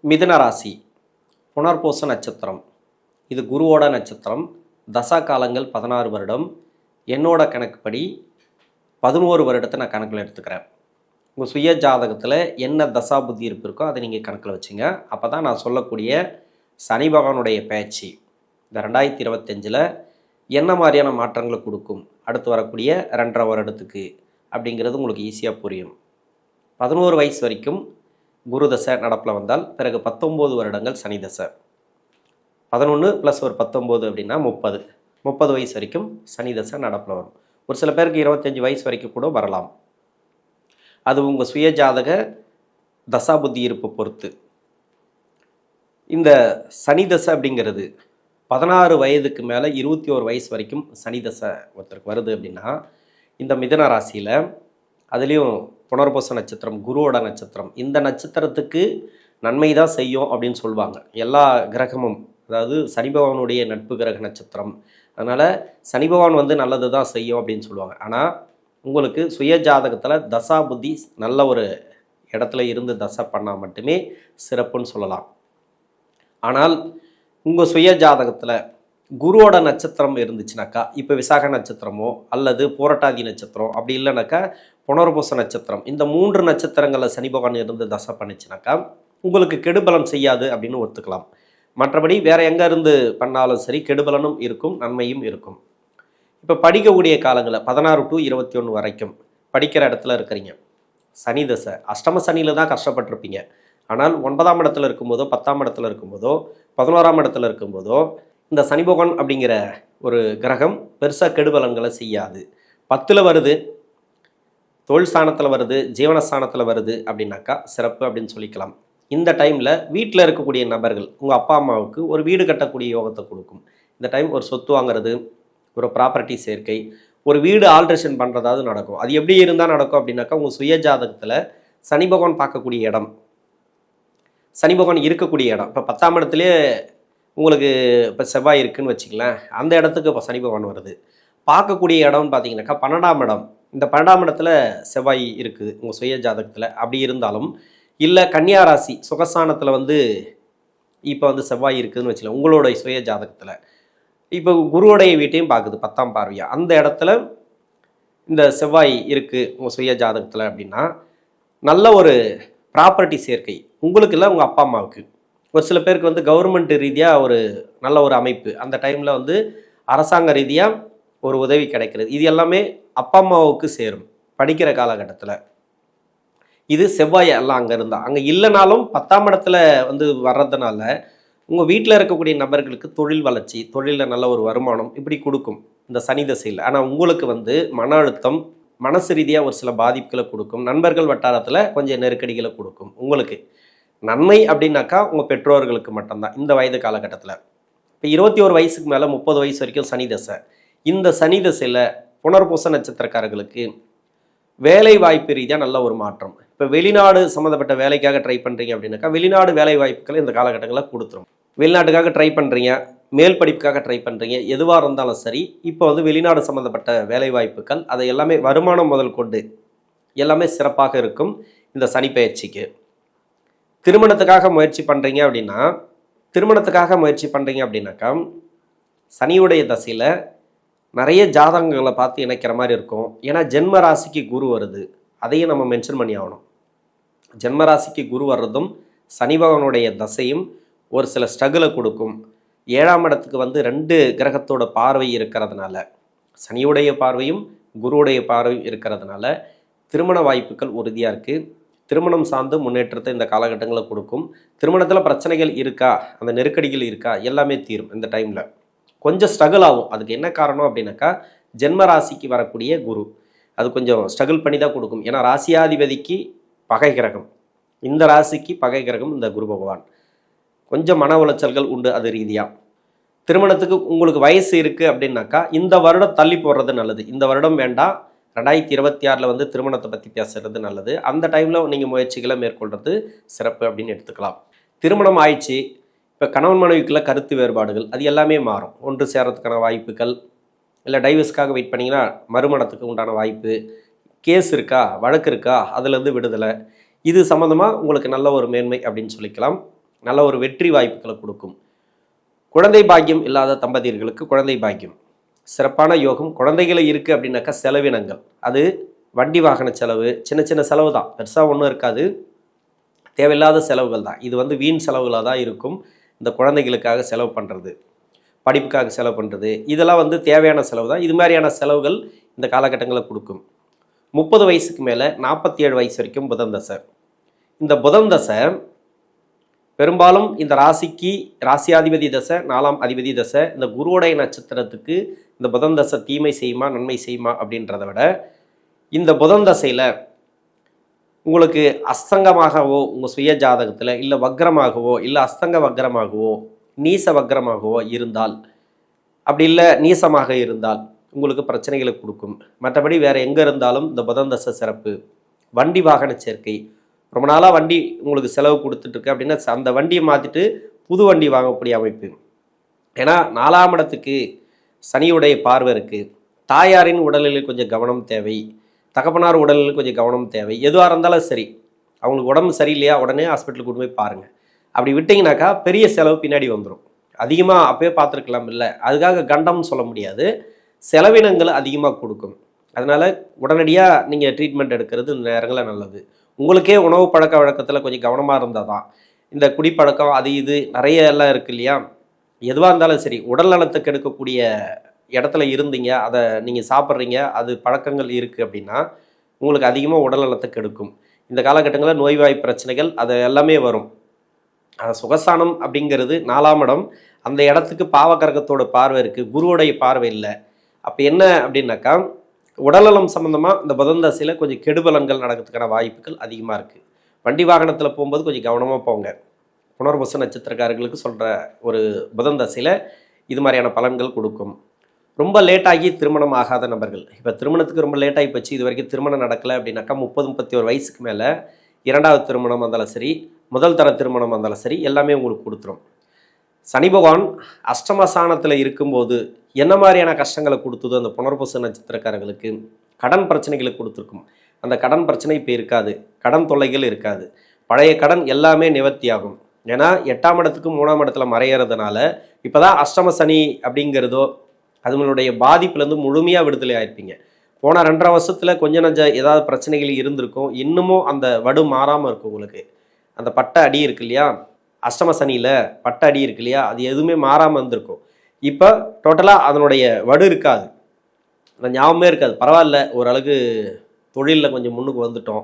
மிதுன ராசி புனர்பூச நட்சத்திரம். இது குருவோட நட்சத்திரம். தசா காலங்கள் 16 வருடம். என்னோட கணக்குப்படி 11 வருடத்தை நான் கணக்கில் எடுத்துக்கிறேன். உங்கள் சுய ஜாதகத்தில் என்ன தசா புத்தி இருப்பு இருக்கோ அதை நீங்கள் கணக்கில் வச்சுங்க. அப்போ தான் நான் சொல்லக்கூடிய சனி பகவானுடைய பேச்சு இந்த 2025 என்ன மாதிரியான மாற்றங்களை கொடுக்கும், அடுத்து வரக்கூடிய 2.5 வருடத்துக்கு அப்படிங்கிறது உங்களுக்கு ஈஸியாக புரியும். 11 வயசு வரைக்கும் குரு தசை நடப்பில் வந்தால் பிறகு 19 வருடங்கள் சனி தசை. 11 + ஒரு 19 அப்படின்னா 30 வயசு வரைக்கும் சனி தசை நடப்பில் வரும். ஒரு சில பேருக்கு 25 வயசு வரைக்கும் கூட வரலாம். அது உங்கள் சுய ஜாதக தசா புத்தி இருப்பை பொறுத்து. இந்த சனி தசை அப்படிங்கிறது 16 வயதுக்கு மேலே 21 வயசு வரைக்கும் சனி தசை ஒருத்தருக்கு வருது அப்படின்னா இந்த மிதுன ராசியில், அதுலேயும் புனர்பூச நட்சத்திரம் குருவோட நட்சத்திரம், இந்த நட்சத்திரத்துக்கு நன்மை தான் செய்யும் அப்படின்னு சொல்லுவாங்க எல்லா கிரகமும். அதாவது சனி பகவானுடைய நட்பு கிரக நட்சத்திரம், அதனால் சனி பகவான் நல்லது தான் செய்யும் அப்படின்னு சொல்லுவாங்க. ஆனால் உங்களுக்கு சுய ஜாதகத்தில் தசா புத்தி நல்ல ஒரு இடத்துல இருந்து தசை பண்ணால் மட்டுமே சிறப்புன்னு சொல்லலாம். ஆனால் உங்கள் சுய ஜாதகத்தில் குருவோட நட்சத்திரம் இருந்துச்சுனாக்கா, இப்போ விசாக நட்சத்திரமோ அல்லது பூரட்டாதி நட்சத்திரம், அப்படி இல்லைனாக்கா புனர்பூச நட்சத்திரம், இந்த 3 நட்சத்திரங்களில் சனி பகவான் இருந்து தசை பண்ணிச்சுனாக்கா உங்களுக்கு கெடுபலம் செய்யாது அப்படின்னு ஒத்துக்கலாம். மற்றபடி வேறு எங்கே இருந்து பண்ணாலும் சரி கெடுபலனும் இருக்கும், நன்மையும் இருக்கும். இப்போ படிக்கக்கூடிய காலங்களில் 16 to 21 வரைக்கும் படிக்கிற இடத்துல இருக்கிறீங்க, சனி தசை அஷ்டம சனியில் தான் கஷ்டப்பட்டிருப்பீங்க. ஆனால் 9ஆம் இடத்துல இருக்கும்போதோ 10ஆம் இடத்துல இருக்கும்போதோ 11ஆம் இடத்துல இருக்கும்போதோ இந்த சனி பகவான் அப்படிங்கிற ஒரு கிரகம் பெருசாக கெடுபலன்களை செய்யாது. 10ல் வருது, தொழில் ஸ்தானத்தில் வருது, ஜீவனஸ்தானத்தில் வருது அப்படின்னாக்கா சிறப்பு அப்படின்னு சொல்லிக்கலாம். இந்த டைமில் வீட்டில் இருக்கக்கூடிய நபர்கள் உங்கள் அப்பா அம்மாவுக்கு ஒரு வீடு கட்டக்கூடிய யோகத்தை கொடுக்கும். இந்த டைம் ஒரு சொத்து வாங்கிறது, ஒரு ப்ராப்பர்ட்டி சேர்க்கை, ஒரு வீடு ஆல்ட்ரேஷன் பண்ணுறதாவது நடக்கும். அது எப்படி இருந்தால் நடக்கும் அப்படின்னாக்கா உங்கள் சுய ஜாதகத்தில் சனி பகவான் பார்க்கக்கூடிய இடம், சனி பகவான் இருக்கக்கூடிய இடம், இப்போ 10ஆம் இடத்துலேயே உங்களுக்கு இப்போ செவ்வாய் இருக்குதுன்னு வச்சுக்கலாம், அந்த இடத்துக்கு இப்போ சனி பகவான் வருது. பார்க்கக்கூடிய இடம்னு பார்த்தீங்கன்னாக்கா 12ஆம் இடம். இந்த 12ஆம் இடத்துல செவ்வாய் இருக்குது உங்கள் சுய ஜாதகத்தில். அப்படி இருந்தாலும் இல்லை கன்னியா ராசி சுகஸ்தானத்தில் இப்போ செவ்வாய் இருக்குதுன்னு வச்சுக்கலாம் உங்களுடைய சுய ஜாதகத்தில். இப்போ குருவுடைய வீட்டையும் பார்க்குது 10ஆம் பார்வையாக. அந்த இடத்துல இந்த செவ்வாய் இருக்குது உங்கள் சுய ஜாதகத்தில் அப்படின்னா நல்ல ஒரு ப்ராப்பர்ட்டி சேர்க்கை உங்களுக்கு இல்லை, உங்கள் அப்பா அம்மாவுக்கு. ஒரு சில பேருக்கு கவர்மெண்ட் ரீதியாக ஒரு நல்ல ஒரு அமைப்பு, அந்த டைமில் அரசாங்க ரீதியாக ஒரு உதவி கிடைக்கிறது. இது எல்லாமே அப்பா அம்மாவுக்கு சேரும் படிக்கிற காலகட்டத்தில். இது செவ்வாய் எல்லாம் அங்கே இருந்தால், அங்கே இல்லைனாலும் 10ஆம் இடத்துல வர்றதுனால உங்கள் வீட்டில் இருக்கக்கூடிய நபர்களுக்கு தொழில் வளர்ச்சி, தொழிலில் நல்ல ஒரு வருமானம் இப்படி கொடுக்கும் இந்த சனி தசையில். ஆனால் உங்களுக்கு மன அழுத்தம், மனசு ரீதியாக ஒரு சில பாதிப்புகளை கொடுக்கும். நண்பர்கள் வட்டாரத்தில் கொஞ்சம் நெருக்கடிகளை கொடுக்கும். உங்களுக்கு நன்மை அப்படின்னாக்கா உங்கள் பெற்றோர்களுக்கு மட்டும்தான் இந்த வயது காலகட்டத்தில். இப்போ 21 வயசுக்கு மேலே 30 வயசு வரைக்கும் சனி தசை. இந்த சனி தசையில் புனர்பூச நட்சத்திரக்காரர்களுக்கு வேலை வாய்ப்பு ரீதியாக நல்ல ஒரு மாற்றம். இப்போ வெளிநாடு சம்மந்தப்பட்ட வேலைக்காக ட்ரை பண்ணுறீங்க அப்படின்னாக்கா வெளிநாடு வேலை வாய்ப்புகளை இந்த காலகட்டங்களில் கொடுத்துரும். வெளிநாட்டுக்காக ட்ரை பண்ணுறீங்க, மேல் படிப்புக்காக ட்ரை பண்ணுறீங்க, எதுவாக இருந்தாலும் சரி இப்போ வெளிநாடு சம்மந்தப்பட்ட வேலை வாய்ப்புகள் அதை எல்லாமே வருமானம் முதல் கொண்டு எல்லாமே சிறப்பாக இருக்கும் இந்த சனி பயிற்சிக்கு. திருமணத்துக்காக முயற்சி பண்ணுறீங்க அப்படின்னாக்கா சனியுடைய தசையில் நிறைய ஜாதகங்களை பார்த்து இணைக்கிற மாதிரி இருக்கும். ஏன்னா ஜென்ம ராசிக்கு குரு வருது, அதையும் நம்ம மென்ஷன் பண்ணி ஆகணும். ஜென்ம ராசிக்கு குரு வர்றதும் சனி பகவானுடைய தசையும் ஒரு சில ஸ்ட்ரகிளை கொடுக்கும். 7ஆம் இடத்துக்கு 2 கிரகத்தோட பார்வை இருக்கிறதுனால, சனியுடைய பார்வையும் குருவுடைய பார்வையும் இருக்கிறதுனால திருமண வாய்ப்புகள் உறுதியாக இருக்குது. திருமணம் சார்ந்து முன்னேற்றத்தை இந்த காலகட்டங்களில் கொடுக்கும். திருமணத்தில் பிரச்சனைகள் இருக்கா, அந்த நெருக்கடிகள் இருக்கா, எல்லாமே தீரும். இந்த டைமில் கொஞ்சம் ஸ்ட்ரகிள் ஆகும். அதுக்கு என்ன காரணம் அப்படின்னாக்கா ஜென்ம ராசிக்கு வரக்கூடிய குரு அது கொஞ்சம் ஸ்ட்ரகிள் பண்ணி தான் கொடுக்கும். ஏன்னா ராசியாதிபதிக்கு பகை கிரகம், இந்த ராசிக்கு பகை கிரகம் இந்த குரு பகவான். கொஞ்சம் மன உளைச்சல்கள் உண்டு அது ரீதியாக. திருமணத்துக்கு உங்களுக்கு வயசு இருக்குது அப்படின்னாக்கா இந்த வருடம் தள்ளி போடுறது நல்லது. இந்த வருடம் வேண்டாம், 2026 திருமணத்தை பற்றி பேசுகிறது நல்லது. அந்த டைமில் நீங்கள் முயற்சிகளை மேற்கொள்வது சிறப்பு அப்படின்னு எடுத்துக்கலாம். திருமணம் ஆயிடுச்சு, இப்போ கணவன் மனைவிக்குள்ள கருத்து வேறுபாடுகள் அது எல்லாமே மாறும். ஒன்று சேரத்துக்கான வாய்ப்புகள், இல்லை டைவர்ஸ்க்காக வெயிட் பண்ணிங்கன்னா மறுமணத்துக்கு உண்டான வாய்ப்பு, கேஸ் இருக்கா, வழக்கு இருக்கா, அதுலேருந்து விடுதலை, இது சம்மந்தமாக உங்களுக்கு நல்ல ஒரு மேன்மை அப்படின்னு சொல்லிக்கலாம். நல்ல ஒரு வெற்றி வாய்ப்புகளை கொடுக்கும். குழந்தை பாக்கியம் இல்லாத தம்பதியர்களுக்கு குழந்தை பாக்கியம், சிறப்பான யோகம். குழந்தைகளை இருக்குது அப்படின்னாக்கா செலவினங்கள், அது வண்டி வாகன செலவு, சின்ன சின்ன செலவு தான், பெருசாக ஒன்றும் இருக்காது, தேவையில்லாத செலவுகள் தான். இது வந்து வீண் செலவுகளாக தான் இருக்கும். இந்த குழந்தைகளுக்காக செலவு பண்ணுறது, படிப்புக்காக செலவு பண்ணுறது, இதெல்லாம் வந்து தேவையான செலவு தான். இது மாதிரியான செலவுகள் இந்த காலகட்டங்களில் கொடுக்கும். 30 வயசுக்கு மேலே 47 வயசு வரைக்கும் புதன் தசை. இந்த புதன் தசை பெரும்பாலும் இந்த ராசிக்கு ராசியாதிபதி தசை, 4ஆம் அதிபதி தசை, இந்த குருவுடைய நட்சத்திரத்துக்கு இந்த புதன் தசை தீமை செய்யுமா நன்மை செய்யுமா அப்படின்றத விட, இந்த புதன் தசையில் உங்களுக்கு அஸ்தங்கமாகவோ உங்கள் சுய ஜாதகத்தில், இல்லை வக்ரமாகவோ, இல்லை அஸ்தங்க வக்ரமாகவோ, நீச வக்ரமாகவோ இருந்தால், அப்படி இல்லை நீசமாக இருந்தால் உங்களுக்கு பிரச்சனைகளை கொடுக்கும். மற்றபடி வேறு எங்கே இருந்தாலும் இந்த புதன் தசை சிறப்பு. வண்டி வாகன சேர்க்கை, ரொம்ப நாளாக வண்டி உங்களுக்கு செலவு கொடுத்துட்ருக்கு அப்படின்னா அந்த வண்டியை மாற்றிட்டு புது வண்டி வாங்கக்கூடிய அமைப்பு. ஏன்னா 4ஆம் இடத்துக்கு சனியுடைய பார்வை இருக்குது. தாயாரின் உடல்நிலையில் கொஞ்சம் கவனம் தேவை, தகப்பனார் உடல்நிலையில் கொஞ்சம் கவனம் தேவை. எதுவாக இருந்தாலும் சரி, அவங்களுக்கு உடம்பு சரியில்லையா உடனே ஹாஸ்பிட்டலுக்கு கொண்டு போய் பாருங்கள். அப்படி விட்டிங்கனாக்கா பெரிய செலவு பின்னாடி வந்துடும். அதிகமாக அப்போயே பார்த்துருக்கலாம், இல்லை அதுக்காக கண்டம்னு சொல்ல முடியாது, செலவினங்கள் அதிகமாக கொடுக்கும். அதனால் உடனடியாக நீங்கள் ட்ரீட்மெண்ட் எடுக்கிறது இந்த நேரங்களில் நல்லது. உங்களுக்கே உணவு பழக்க வழக்கத்தில் கொஞ்சம் கவனமாக இருந்தால் தான். இந்த குடிப்பழக்கம் அது இது நிறைய எல்லாம் இருக்குது இல்லையா, எதுவாக இருந்தாலும் சரி, உடல் நலத்துக்கு எடுக்கக்கூடிய இடத்துல இருந்தீங்க, அதை நீங்கள் சாப்பிட்றீங்க, அது பழக்கங்கள் இருக்குது அப்படின்னா உங்களுக்கு அதிகமாக உடல் நலத்துக்கு எடுக்கும். இந்த காலகட்டங்களில் நோய்வாய் பிரச்சனைகள் அது எல்லாமே வரும். சுகஸ்தானம் அப்படிங்கிறது 4ஆம் இடம், அந்த இடத்துக்கு பாவகரகத்தோட பார்வை இருக்குது, குருவுடைய பார்வை இல்லை. அப்போ என்ன அப்படின்னாக்கா உடல்நலம் சம்மந்தமாக இந்த புதன் தசையில் கொஞ்சம் கெடுபலன்கள் நடக்கிறதுக்கான வாய்ப்புகள் அதிகமாக இருக்குது. வண்டி வாகனத்தில் போகும்போது கொஞ்சம் கவனமாக போங்க. புனர்பூச நட்சத்திரக்காரர்களுக்கு சொல்கிற ஒரு புதன் தசையில் இது மாதிரியான பலன்கள் கொடுக்கும். ரொம்ப லேட்டாகி திருமணம் ஆகாத நபர்கள், இப்போ திருமணத்துக்கு ரொம்ப லேட்டாகி போச்சு, இது வரைக்கும் திருமணம் நடக்கலை அப்படின்னாக்கா 30-31 வயசுக்கு மேலே 2வது திருமணம் வந்தாலும் சரி, முதல் தர திருமணம் வந்தாலும் சரி, எல்லாமே உங்களுக்கு கொடுத்துரும். சனி பகவான் அஷ்டமஸ்தானத்தில் இருக்கும்போது என்ன மாதிரியான கஷ்டங்களை கொடுத்ததோ அந்த புனர்பூச நட்சத்திரக்காரர்களுக்கு கடன் பிரச்சனைகளை கொடுத்துருக்கும். அந்த கடன் பிரச்சனை இப்போ இருக்காது, கடன் தொல்லைகள் இருக்காது, பழைய கடன் எல்லாமே நிவர்த்தி ஆகும். ஏன்னா 8ஆம் இடத்துக்கு 3ஆம் இடத்துல மறையிறதுனால இப்போ தான் அஷ்டம சனி அப்படிங்கிறதோ அதுங்களுடைய பாதிப்புலேருந்து முழுமையாக விடுதலை ஆயிருப்பீங்க. போன 2.5 வருஷத்தில் கொஞ்சம் நஞ்சம் ஏதாவது பிரச்சனைகள் இருந்திருக்கும், இன்னமும் அந்த வடு மாறாமல் இருக்கும். உங்களுக்கு அந்த பட்ட அடி இருக்கு இல்லையா, அஷ்டம சனியில் பட்ட அடி இருக்கு இல்லையா, அது எதுவுமே மாறாமல் இருந்திருக்கும். இப்போ டோட்டலாக அதனுடைய வடு இருக்காது, அந்த ஞாபகமே இருக்காது. பரவாயில்ல, ஓரளவுக்கு தொழிலில் கொஞ்சம் முன்னுக்கு வந்துட்டோம்,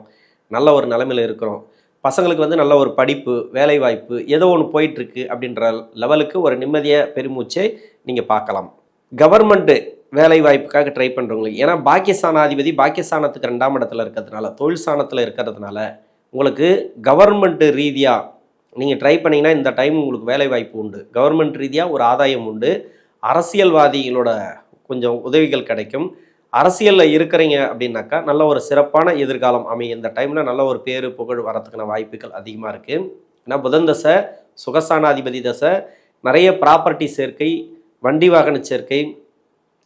நல்ல ஒரு நிலைமையில் இருக்கிறோம், பசங்களுக்கு வந்து நல்ல ஒரு படிப்பு வேலை வாய்ப்பு ஏதோ ஒன்று போயிட்டுருக்கு அப்படின்ற லெவலுக்கு ஒரு நிம்மதியாக பெருமூச்சை நீங்கள் பார்க்கலாம். கவர்மெண்ட்டு வேலை வாய்ப்புக்காக ட்ரை பண்ணுறவங்களுக்கு, ஏன்னா பாக்கியஸ்தானாதிபதி பாக்கியஸ்தானத்துக்கு 2ஆம் இடத்துல இருக்கிறதுனால, தொழில் ஸ்தானத்தில் இருக்கிறதுனால உங்களுக்கு கவர்மெண்ட்டு ரீதியாக நீங்கள் ட்ரை பண்ணிங்கன்னா இந்த டைம் உங்களுக்கு வேலை வாய்ப்பு உண்டு, கவர்மெண்ட் ரீதியாக ஒரு ஆதாயம் உண்டு, அரசியல்வாதிகளோட கொஞ்சம் உதவிகள் கிடைக்கும். அரசியலில் இருக்கிறீங்க அப்படின்னாக்கா நல்ல ஒரு சிறப்பான எதிர்காலம் அமையும். இந்த டைமில் நல்ல ஒரு பேரு புகழ் வரத்துக்கான வாய்ப்புகள் அதிகமாக இருக்குது. ஏன்னா புதன் தசை சுகஸ்தானாதிபதி தசை, நிறைய ப்ராப்பர்ட்டி சேர்க்கை, வண்டி வாகன சேர்க்கை,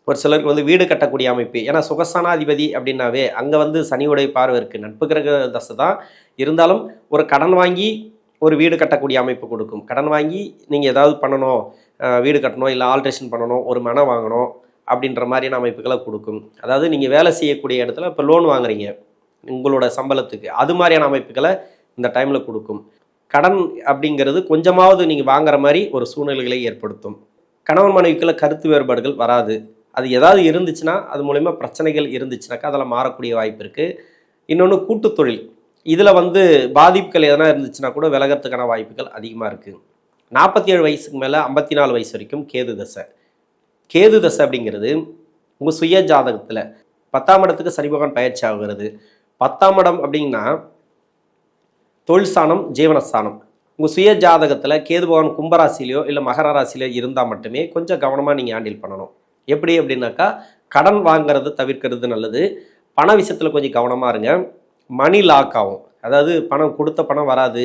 ஒரு சிலருக்கு வந்து வீடு கட்டக்கூடிய அமைப்பு. ஏன்னா சுகஸ்தானாதிபதி அப்படின்னாவே அங்கே வந்து சனியுடைய பார்வை இருக்குது, நட்பு கிரக தசை தான் இருந்தாலும் ஒரு கடன் வாங்கி ஒரு வீடு கட்டக்கூடிய அமைப்பு கொடுக்கும். கடன் வாங்கி நீங்கள் ஏதாவது பண்ணணும், வீடு கட்டணும், இல்லை ஆல்ட்ரேஷன் பண்ணணும், ஒரு மனை வாங்கணும் அப்படின்ற மாதிரியான அமைப்புகளை கொடுக்கும். அதாவது நீங்கள் வேலை செய்யக்கூடிய இடத்துல இப்போ லோன் வாங்குறீங்க உங்களோட சம்பளத்துக்கு, அது மாதிரியான அமைப்புகளை இந்த டைமில் கொடுக்கும். கடன் அப்படிங்கிறது கொஞ்சமாவது நீங்கள் வாங்குற மாதிரி ஒரு சூழ்நிலைகளை ஏற்படுத்தும். கணவன் மனைவிக்குள்ள கருத்து வேறுபாடுகள் வராது. அது ஏதாவது இருந்துச்சுன்னா அது மூலமா பிரச்சனைகள் இருந்துச்சுனாக்கா அதில் மாறக்கூடிய வாய்ப்பு இருக்குது. இன்னொன்று கூட்டு தொழில், இதில் வந்து பாதிப்புகள் எதனா இருந்துச்சுன்னா கூட விலகிறதுக்கான வாய்ப்புகள் அதிகமாக இருக்குது. 47 வயசுக்கு மேலே 54 வயசு வரைக்கும் கேது தசை. கேது தசை அப்படிங்கிறது உங்கள் சுய ஜாதகத்தில் 10ஆம் இடத்துக்கு சனி பகவான் பயிற்சி ஆகிறது. 10ஆம் இடம் அப்படின்னா தொழில் ஸ்தானம், ஜீவனஸ்தானம். உங்கள் சுய ஜாதகத்தில் கேது பகவான் கும்பராசிலையோ இல்லை மகர ராசிலையோ இருந்தால் மட்டுமே கொஞ்சம் கவனமாக நீங்கள் ஹேண்டில் பண்ணணும். எப்படி அப்படின்னாக்கா கடன் வாங்கிறத தவிர்க்கிறது நல்லது. பண விஷயத்தில் கொஞ்சம் கவனமாக இருங்க. மணி லாக் ஆகும், அதாவது பணம் கொடுத்த பணம் வராது,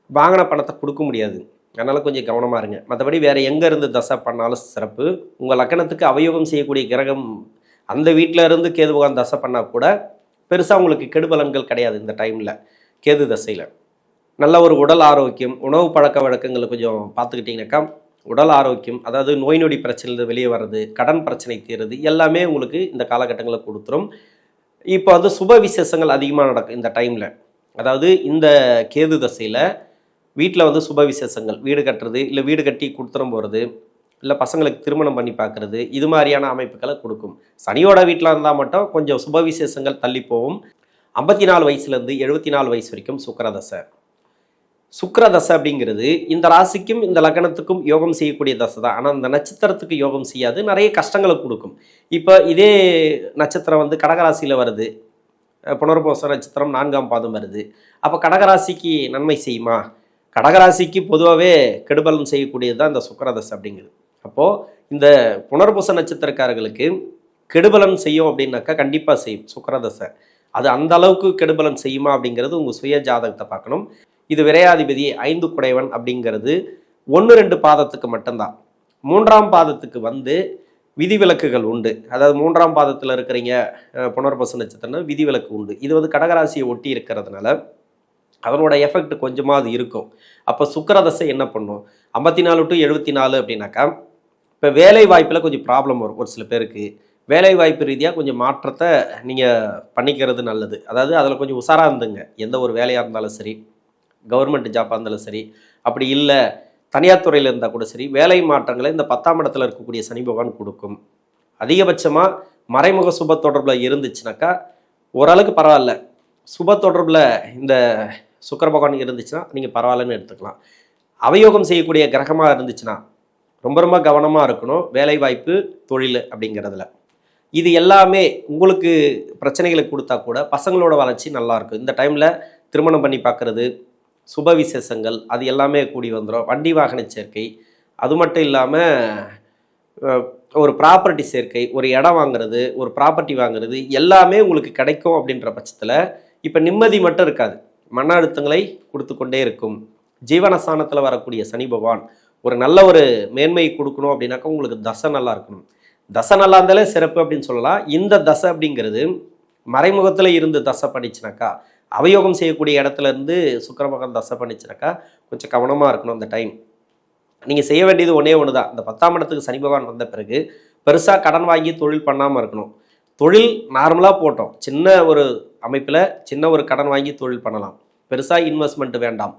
வாங்கின பணத்தை கொடுக்க முடியாது, அதனால் கொஞ்சம் கவனமாக இருங்க. மற்றபடி வேறு எங்கே இருந்து தசை பண்ணாலும் சிறப்பு. உங்கள் லக்கணத்துக்கு அவயோகம் செய்யக்கூடிய கிரகம் அந்த வீட்டில் இருந்து கேது பகவான் தசை பண்ணால் கூட பெருசாக உங்களுக்கு கெடுபலன்கள் கிடையாது இந்த டைமில் கேது தசையில். நல்ல ஒரு உடல் ஆரோக்கியம், உணவு பழக்க வழக்கங்களை கொஞ்சம் பார்த்துக்கிட்டிங்கனாக்கா உடல் ஆரோக்கியம், அதாவது நோய் நொடி பிரச்சனையிலிருந்து வெளியே வர்றது, கடன் பிரச்சனை தீர்றது எல்லாமே உங்களுக்கு இந்த காலகட்டங்களில் கொடுத்துரும். இப்போ வந்து சுப விசேஷங்கள் அதிகமாக நடக்கும் இந்த டைமில். அதாவது இந்த கேது தசையில் வீட்டில் வந்து சுப விசேஷங்கள், வீடு கட்டுறது, இல்லை வீடு கட்டி கொடுத்துறம் போகிறது, இல்லை பசங்களுக்கு திருமணம் பண்ணி பார்க்குறது, இது மாதிரியான அமைப்புகளை கொடுக்கும். சனியோட வீட்டில் இருந்தால் மட்டும் கொஞ்சம் சுப விசேஷங்கள் தள்ளி போகும். 54 வயசுலேருந்து 74 வயசு வரைக்கும் சுக்கிரதசை. சுக்கிரதசை அப்படிங்கிறது இந்த ராசிக்கும் இந்த லக்னத்துக்கும் யோகம் செய்யக்கூடிய தசை தான். ஆனால் அந்த நட்சத்திரத்துக்கு யோகம் செய்யாது, நிறைய கஷ்டங்களை கொடுக்கும். இப்போ இதே நட்சத்திரம் வந்து கடகராசியில் வருது, புனர்பூச நட்சத்திரம் 4ஆம் பாதம் வருது. அப்போ கடகராசிக்கு நன்மை செய்யுமா? கடகராசிக்கு பொதுவாகவே கெடுபலன் செய்யக்கூடியது தான் இந்த சுக்கிரதசை அப்படிங்கிறது. அப்போது இந்த புனர்பூச நட்சத்திரக்காரர்களுக்கு கெடுபலன் செய்யும் அப்படின்னாக்கா கண்டிப்பாக செய்யும் சுக்கிரதசை. அது அந்த அளவுக்கு கெடுபலன் செய்யுமா அப்படிங்கிறது உங்கள் சுய ஜாதகத்தை பார்க்கணும். இது விரையாதிபதி 5 குடைவன் அப்படிங்கிறது 1-2 பாதத்துக்கு மட்டும்தான். 3ஆம் பாதத்துக்கு வந்து விதிவிலக்குகள் உண்டு. அதாவது 3ஆம் பாதத்தில் இருக்கிறீங்க புனர்பூச நட்சத்திரம்னா விதிவிலக்கு உண்டு. இது வந்து கடகராசியை ஒட்டி இருக்கிறதுனால அதனோட எஃபெக்ட் கொஞ்சமாவது இருக்கும். அப்போ சுக்கிரதசை என்ன பண்ணும்? 54 to 74 அப்படின்னாக்கா இப்போ வேலை வாய்ப்பில் கொஞ்சம் ப்ராப்ளம் வரும். ஒரு சில பேருக்கு வேலை வாய்ப்பு ரீதியாக கொஞ்சம் மாற்றத்தை நீங்கள் பண்ணிக்கிறது நல்லது. அதாவது அதில் கொஞ்சம் உஷாராக இருந்துங்க. எந்த ஒரு வேலையாக இருந்தாலும் சரி, கவர்மெண்ட் ஜாப்பாக இருந்தாலும் சரி, அப்படி இல்லை தனியார் துறையில் இருந்தால் கூட சரி, வேலை மாற்றங்களை இந்த 10ஆம் இடத்துல இருக்கக்கூடிய சனி பகவான் கொடுக்கும். அதிகபட்சமாக மறைமுக சுப தொடர்பில் இருந்துச்சுனாக்கா ஓரளவுக்கு பரவாயில்ல. சுப தொடர்பில் இந்த சுக்கிர பகவான் இருந்துச்சுன்னா நீங்கள் பரவாயில்லன்னு எடுத்துக்கலாம். அவயோகம் செய்யக்கூடிய கிரகமாக இருந்துச்சுன்னா ரொம்ப ரொம்ப கவனமாக இருக்கணும் வேலை வாய்ப்பு, தொழில் அப்படிங்கிறதுல. இது எல்லாமே உங்களுக்கு பிரச்சனைகளை கொடுத்தா கூட பசங்களோட வளர்ச்சி நல்லாயிருக்கும். இந்த டைமில் திருமணம் பண்ணி பார்க்குறது, சுப விசேஷங்கள், அது எல்லாமே கூடி வந்துடும். வண்டி வாகன சேர்க்கை, அது மட்டும் இல்லாமல் ஒரு ப்ராப்பர்ட்டி சேர்க்கை, ஒரு இடம் வாங்குறது, ஒரு ப்ராப்பர்ட்டி வாங்குறது எல்லாமே உங்களுக்கு கிடைக்கும். அப்படின்ற பட்சத்தில் இப்போ நிம்மதி மட்டும் இருக்காது, மன அழுத்தங்களை கொடுத்து கொண்டே இருக்கும். ஜீவனஸ்தானத்தில் வரக்கூடிய சனி பகவான் ஒரு நல்ல ஒரு மேன்மையை கொடுக்கணும் அப்படின்னாக்கா உங்களுக்கு தசை நல்லா இருக்கணும். தசை நல்லா இருந்தாலே சிறப்பு அப்படின்னு சொல்லலாம். இந்த தசை அப்படிங்கிறது மறைமுகத்தில் இருந்து தசை பண்ணிச்சுனாக்கா, அவயோகம் செய்யக்கூடிய இடத்துல இருந்து சுக்கிர பகவான் தசை பண்ணிச்சுனாக்கா கொஞ்சம் கவனமாக இருக்கணும். அந்த டைம் நீங்கள் செய்ய வேண்டியது ஒன்று தான். இந்த 10ஆம் இடத்துக்கு சனி பகவான் வந்த பிறகு பெருசாக கடன் வாங்கி தொழில் பண்ணாமல் இருக்கணும். தொழில் நார்மலாக போட்டோம், சின்ன ஒரு அமைப்பில் சின்ன ஒரு கடன் வாங்கி தொழில் பண்ணலாம். பெருசாக இன்வெஸ்ட்மெண்ட் வேண்டாம்.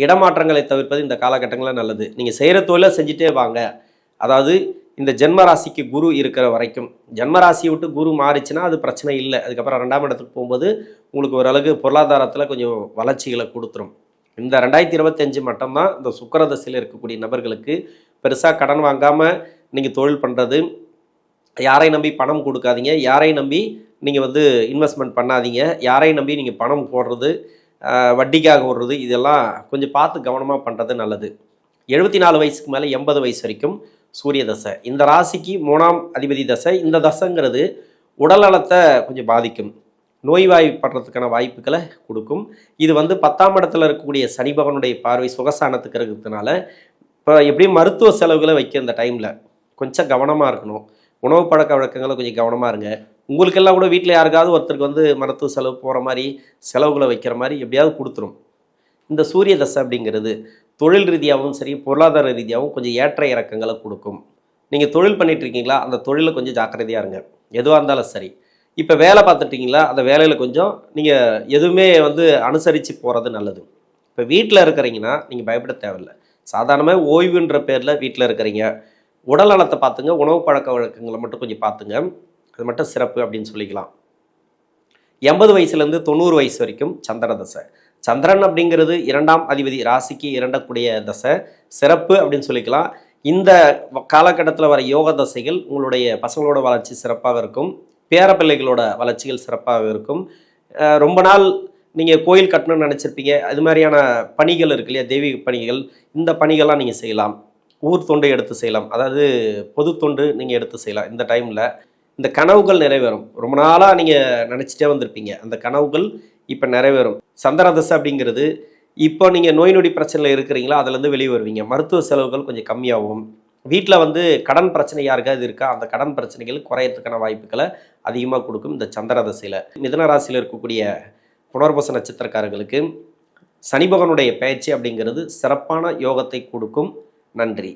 இடமாற்றங்களை தவிர்ப்பது இந்த காலகட்டங்களில் நல்லது. நீங்கள் செய்கிற தொழிலை செஞ்சுட்டே வாங்க. அதாவது இந்த ஜென்மராசிக்கு குரு இருக்கிற வரைக்கும், ஜென்மராசியை விட்டு குரு மாறிச்சுன்னா அது பிரச்சனை இல்லை. அதுக்கப்புறம் 2ஆம் இடத்துக்கு போகும்போது உங்களுக்கு ஓரளவுக்கு பொருளாதாரத்தில் கொஞ்சம் வளர்ச்சிகளை கொடுத்துரும். இந்த 2025 மட்டும்தான் இந்த சுக்கிரதசையில் இருக்கக்கூடிய நபர்களுக்கு பெருசாக கடன் வாங்காமல் நீங்கள் தொழில் பண்ணுறது, யாரை நம்பி பணம் கொடுக்காதீங்க, யாரை நம்பி நீங்கள் வந்து இன்வெஸ்ட்மெண்ட் பண்ணாதீங்க, யாரை நம்பி நீங்கள் பணம் போடுறது, வட்டிக்காக ஓடுறது, இதெல்லாம் கொஞ்சம் பார்த்து கவனமாக பண்ணுறது நல்லது. 74 வயசுக்கு மேலே 80 வயசு வரைக்கும் சூரிய தசை. இந்த ராசிக்கு 3ஆம் அதிபதி தசை. இந்த தசைங்கிறது உடல் நலத்தை கொஞ்சம் பாதிக்கும், நோய்வாய்ப்படுறதுக்கான வாய்ப்புகளை கொடுக்கும். இது வந்து 10ஆம் இடத்துல இருக்கக்கூடிய சனி பகவானுடைய பார்வை சுகஸ்தானத்துக்கு இருக்கிறதுனால இப்போ எப்படியும் மருத்துவ செலவுகளை வைக்க இந்த டைமில் கொஞ்சம் கவனமாக இருக்கணும். உணவு பழக்க வழக்கங்களை கொஞ்சம் கவனமாக இருங்க. உங்களுக்கெல்லாம் கூட வீட்டில் யாருக்காவது ஒருத்தருக்கு வந்து மருத்துவ செலவு போகிற மாதிரி செலவுகளை வைக்கிற மாதிரி எப்படியாவது கொடுத்துரும். இந்த சூரிய தசை அப்படிங்கிறது தொழில் ரீதியாகவும் சரி, பொருளாதார ரீதியாகவும் கொஞ்சம் ஏற்ற இறக்கங்களை கொடுக்கும். நீங்கள் தொழில் பண்ணிட்டு இருக்கீங்களா, அந்த தொழிலில் கொஞ்சம் ஜாக்கிரதையாக இருங்க. எதுவாக இருந்தாலும் சரி. இப்போ வேலை பார்த்துட்டிங்களா, அந்த வேலையில் கொஞ்சம் நீங்கள் எதுவுமே வந்து அனுசரித்து போகிறது நல்லது. இப்போ வீட்டில் இருக்கிறீங்கன்னா நீங்கள் பயப்பட தேவையில்லை. சாதாரணமாக ஓய்வுன்ற பேரில் வீட்டில் இருக்கிறீங்க, உடல் நலத்தை பார்த்துங்க, உணவு பழக்க வழக்கங்களை மட்டும் கொஞ்சம் பார்த்துங்க, அது மட்டும் சிறப்பு அப்படின்னு சொல்லிக்கலாம். 80 வயசுலேருந்து 90 வயசு வரைக்கும் சந்திர தசை. சந்திரன் அப்படிங்கிறது 2ஆம் அதிபதி, ராசிக்கு 2கூடிய தசை, சிறப்பு அப்படின்னு சொல்லிக்கலாம். இந்த காலகட்டத்தில் வர யோக தசைகள் உங்களுடைய பசங்களோட வளர்ச்சி சிறப்பாக இருக்கும், பேரப்பிள்ளைகளோட வளர்ச்சிகள் சிறப்பாக இருக்கும். ரொம்ப நாள் நீங்கள் கோயில் கட்டணும்னு நினச்சிருப்பீங்க, அது மாதிரியான பணிகள் இருக்கு இல்லையா, தெய்வீக பணிகள், இந்த பணிகள்லாம் நீங்கள் செய்யலாம். ஊர் தொண்டு எடுத்து செய்யலாம், அதாவது பொது தொண்டு நீங்கள் எடுத்து செய்யலாம். இந்த டைமில் இந்த கனவுகள் நிறைவேறும். ரொம்ப நாளாக நீங்கள் நினச்சிட்டே வந்திருப்பீங்க, அந்த கனவுகள் இப்போ நிறைவேறும். சந்திர தசை அப்படிங்கிறது இப்போ நீங்கள் நோய் நொடி பிரச்சனையில் இருக்கிறீங்களா, அதுலேருந்து வெளியே வருவீங்க. மருத்துவ செலவுகள் கொஞ்சம் கம்மியாகும். வீட்டில் வந்து கடன் பிரச்சனை யாருக்காவது இருக்கா, அந்த கடன் பிரச்சனைகள் குறையறதுக்கான வாய்ப்புகளை அதிகமாக கொடுக்கும் இந்த சந்திர தசையில். மிதுன ராசியில் இருக்கக்கூடிய புனர்பூச நட்சத்திரக்காரர்களுக்கு சனி பகவானுடைய பயிற்சி அப்படிங்கிறது சிறப்பான யோகத்தை கொடுக்கும். நன்றி.